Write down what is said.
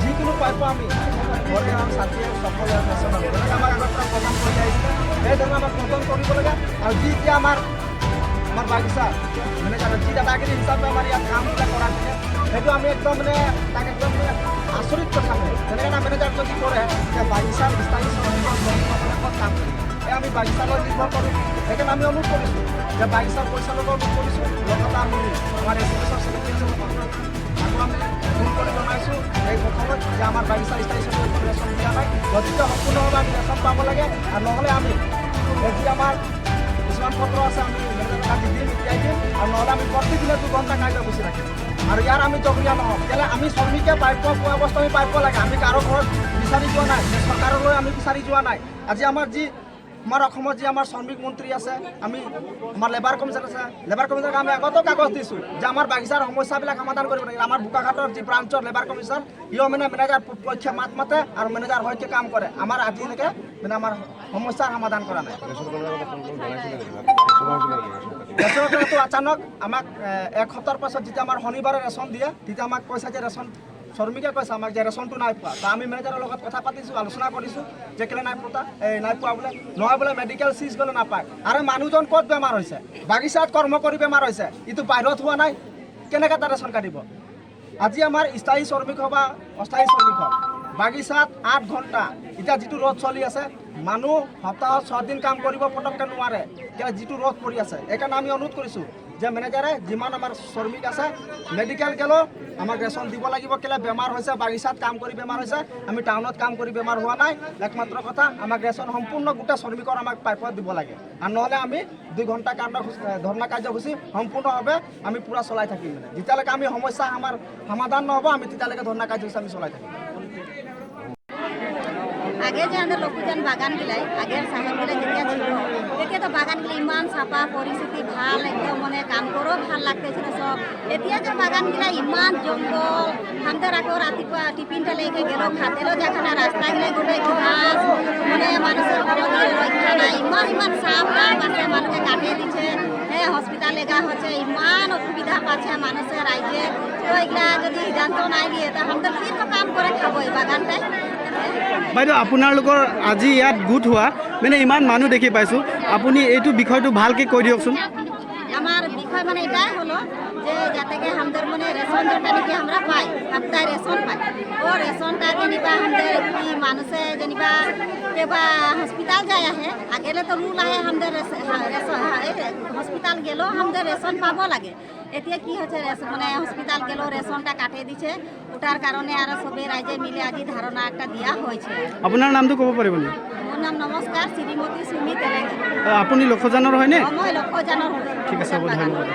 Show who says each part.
Speaker 1: যিকোনো পাইপ আমি ঘৰে ছাত্ৰী সকলে আমাক আগৰ পৰা প্ৰদান কৰি আহিছে সেইধৰণে আমাক প্ৰদান কৰিব লাগে আৰু যি এতিয়া আমাৰ বাগিচা মানে যি দাদাগিৰি হিচাপে আমাৰ ইয়াত কামবিলাক কৰা থাকে সেইটো আমি একদম মানে তাক একদম আচৰিত কথা হয় যেনেকৈ মেনেজাৰ যদি কৰে যে বাগিচাৰ স্থায়ী ক'ত কাম কৰে আমি বাগিচালৈ নিৰ্ভৰ কৰোঁ সেইকাৰণে আমি অনুৰোধ কৰিছোঁ যে বাগিচাৰ পৰিচালকক অনুৰোধ কৰিছোঁ লগতে আমি আমাৰ এছচিয়েশ্যনৰ ছেক্ৰেটাৰী আকৌ আমি ফোন কৰি জনাইছোঁ এই প্ৰথমত যে আমাৰ বাগিচা স্থায়ী সমিতিখন ৰেচন দিয়া নাই গতিকে সম্পূৰ্ণভাৱে আমি ৰেচন পাব লাগে আৰু নহ'লে আমি যি আমাৰ কিছুমান পত্ৰ আছে আমি দি দিম উলিয়াই দিম আৰু নহ'লে আমি প্ৰতিদিনে 2 ঘণ্টা কাৰ্যসূচী ৰাখিম আৰু ইয়াৰ আমি জগৰীয়া নহওঁ তেতিয়াহ'লে আমি শ্ৰমিকে প্ৰাপ্য পোৱা বস্তু আমি পাব লাগে আমি কাৰো ঘৰত বিচাৰি যোৱা নাই চৰকাৰলৈ আমি বিচাৰি যোৱা নাই আজি আমাৰ যি আমাৰ অসমত যি আমাৰ শ্ৰমিক মন্ত্ৰী আছে আমি আমাৰ লেবাৰ কমিশ্যন আছে লেবাৰ কমিশ্যনক আমি আগতেও কাগজ দিছোঁ যে আমাৰ বাগিচাৰ সমস্যাবিলাক সমাধান কৰিব লাগে আমাৰ বোকাখাটৰ যি ব্ৰাঞ্চৰ লেবাৰ কমিশ্যন ইও মানে মেনেজাৰ পক্ষে মাত মাতে আৰু মেনেজাৰ সৈতে কাম কৰে আমাৰ আজিলৈকে মানে আমাৰ সমস্যাৰ সমাধান কৰা নাই ৰেচনটো আচানক আমাক এক সপ্তাহৰ পাছত যেতিয়া আমাৰ শনিবাৰে ৰেচন দিয়ে তেতিয়া আমাক কৈছে যে ৰেচন শ্ৰমিকে কৈছে আমাক যে ৰেচনটো নাই পোৱা তা আমি মেনেজাৰৰ লগত কথা পাতিছোঁ আলোচনা কৰিছোঁ যে কেলৈ নাই পোৱা বোলে নহয় বোলে মেডিকেল চিজ গ'লে নাপায় আৰু মানুহজন ক'ত বেমাৰ হৈছে বাগিচাত কৰ্ম কৰি বেমাৰ হৈছে ইটো বাহিৰত হোৱা নাই কেনেকৈ তাৰ ৰেচন কাটিব আজি আমাৰ স্থায়ী শ্ৰমিক হওক বা অস্থায়ী শ্ৰমিক হওক বাগিচাত 8 ঘণ্টা এতিয়া যিটো ৰ'দ চলি আছে মানুহ সপ্তাহত 6 দিন কাম কৰিব পটককৈ নোৱাৰে এতিয়া যিটো ৰ'দ পৰি আছে সেইকাৰণে আমি অনুৰোধ কৰিছোঁ যে মেনেজাৰে যিমান আমাৰ শ্ৰমিক আছে মেডিকেল গেলেও আমাক ৰেচন দিব লাগিব কেলে বেমাৰ হৈছে বাগিচাত কাম কৰি বেমাৰ হৈছে আমি টাউনত কাম কৰি বেমাৰ হোৱা নাই একমাত্ৰ কথা আমাক ৰেচন সম্পূৰ্ণ গোটেই শ্ৰমিকৰ আমাক পাইপত দিব লাগে আৰু নহ'লে আমি 2 ঘণ্টা ধৰ্ণা কাৰ্যসূচী সম্পূৰ্ণভাৱে আমি পূৰা চলাই থাকিম মানে যেতিয়ালৈকে আমি সমস্যা আমাৰ সমাধান নহ'ব আমি তেতিয়ালৈকে ধৰ্ণা কাৰ্যসূচী আমি চলাই থাকিম
Speaker 2: আগে যে আমাদের লক্ষীজন বাগান গিলাই আগের সাহেবগুলো যেতিয়া ছিল তেতিয়া তো বাগানগুলো ইমান চাফা পরিস্থিতি ভাল একদম মানে কাম করো ভাল লাগতেছিল সব এতিয়া যে বাগানগুলা ইমান জঙ্গল আমাদের আকৌ রাতিপুয়া টিফিন লেকে গেল খাতেলো যাখানা রাস্তাগুলো গেলে ঘাস মানে মানুষের কোনো রক্ষা নাই ইমান সাপ আছে মানুষকে কাটিয়ে দিচ্ছে হসপিটাল লেগা হচ্ছে ইমান অসুবিধা পাচ্ছে মানুষের রাইজে তো এগুলা যদি সিদ্ধান্ত নাই দিয়ে তা আমাদের কি কাম করে খাবো এই বাগানটাই
Speaker 3: বাইদেউ আপোনালোকৰ আজি ইয়াত গোট হোৱা মানে ইমান মানুহ দেখি পাইছোঁ আপুনি এইটো বিষয়টো ভালকৈ কৈ দিয়কচোন
Speaker 2: আমার বিষয় মানে এটাই হলো যে যাতে আমাদের মানে রেশন যেটা নাকি আমরা পাই সপ্তাহে রেশন পাই ও রেশনটা যেনিবা আমাদের কি মানুষে যেনিবা কেবা হসপিটাল যায় আহে আগেলে তো রুল আহে আমাদের হসপিটাল গেলেও আমাদের রেশন পাব লাগে এতিয়া কি হচ্ছে মানে হসপিটাল গেলেও রেশনটা কাটিয়ে দিচ্ছে ওটার কারণে আর সবে রাইজে মিলে আজি ধারণা একটা দিয়া হয়েছে
Speaker 3: আপোনাৰ নামটো ক'ব পাৰিব নেকি
Speaker 2: মোৰ নাম নমস্কাৰ শ্ৰীমতী সুমি তেলেঙ্গা
Speaker 3: আপুনি লক্ষজানৰ হয়নে
Speaker 2: মই লক্ষজানৰ
Speaker 3: ঠিক আছে ধন্যবাদ